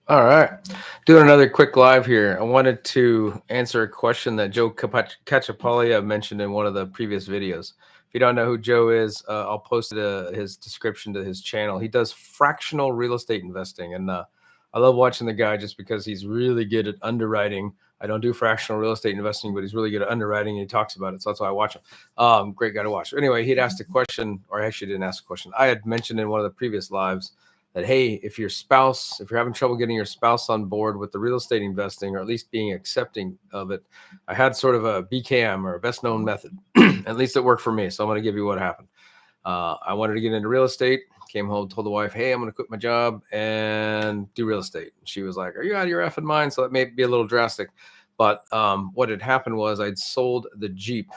All right. Doing another quick live here. I wanted to answer a question that Joe Cachapalia mentioned in one of the previous videos. If you don't know who Joe is, I'll post his description to his channel. He does fractional real estate investing. And I love watching the guy just because he's really good at underwriting. I don't do fractional real estate investing, but he's really good at underwriting and he talks about it. So that's why I watch him. Great guy to watch. Anyway, he'd asked a question, or I actually didn't ask a question. I had mentioned in one of the previous lives that, hey, if you're having trouble getting your spouse on board with the real estate investing, or at least being accepting of it, I had sort of a BKM, or a best known method. At least it worked for me. So I'm going to give you what happened. I wanted to get into real estate, came home, told the wife, hey, I'm going to quit my job and do real estate. She was like, are you out of your effing mind? So that may be a little drastic. But what had happened was I'd sold the Jeep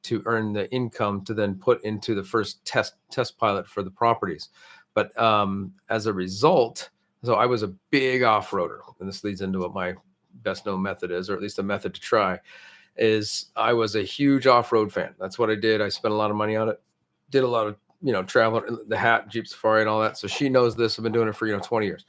to earn the income to then put into the first test pilot for the properties. But as a result, so I was a big off-roader, and this leads into what my best known method is, or at least a method to try, is I was a huge off-road fan. That's what I did. I spent a lot of money on it, did a lot of, traveling, the hat, Jeep Safari and all that. So she knows this. I've been doing it for, 20 years.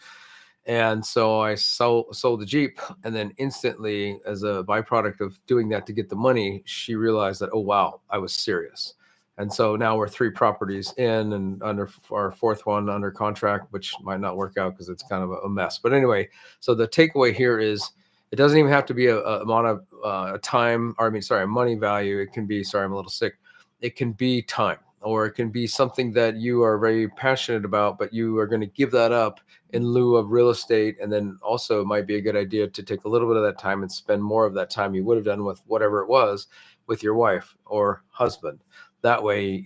And so I sold the Jeep, and then instantly, as a byproduct of doing that to get the money, she realized that, oh, wow, I was serious. And so now we're 3 properties in, and under our 4th one under contract, which might not work out because it's kind of a mess. But anyway, so the takeaway here is it doesn't even have to be a amount of a money value. It can be, sorry, I'm a little sick. It can be time, or it can be something that you are very passionate about, but you are going to give that up in lieu of real estate. And then also it might be a good idea to take a little bit of that time and spend more of that time you would have done with whatever it was with your wife or husband. That way,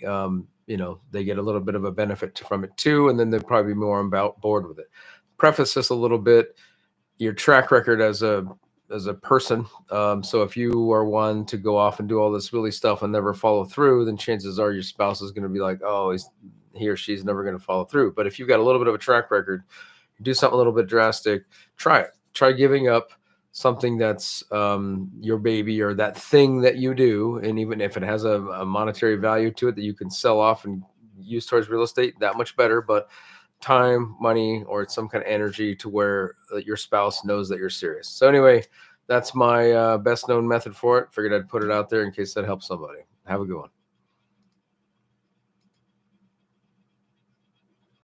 they get a little bit of a benefit from it too, and then they'll probably be more on board with it. Preface this a little bit: your track record as a person. So if you are one to go off and do all this really stuff and never follow through, then chances are your spouse is going to be like, oh, he or she's never going to follow through. But if you've got a little bit of a track record, do something a little bit drastic, try it. Try giving up something that's your baby, or that thing that you do. And even if it has a monetary value to it that you can sell off and use towards real estate, that much better. But time, money, or some kind of energy to where your spouse knows that you're serious. So anyway, that's my best known method for it. Figured I'd put it out there in case that helps somebody. Have a good one.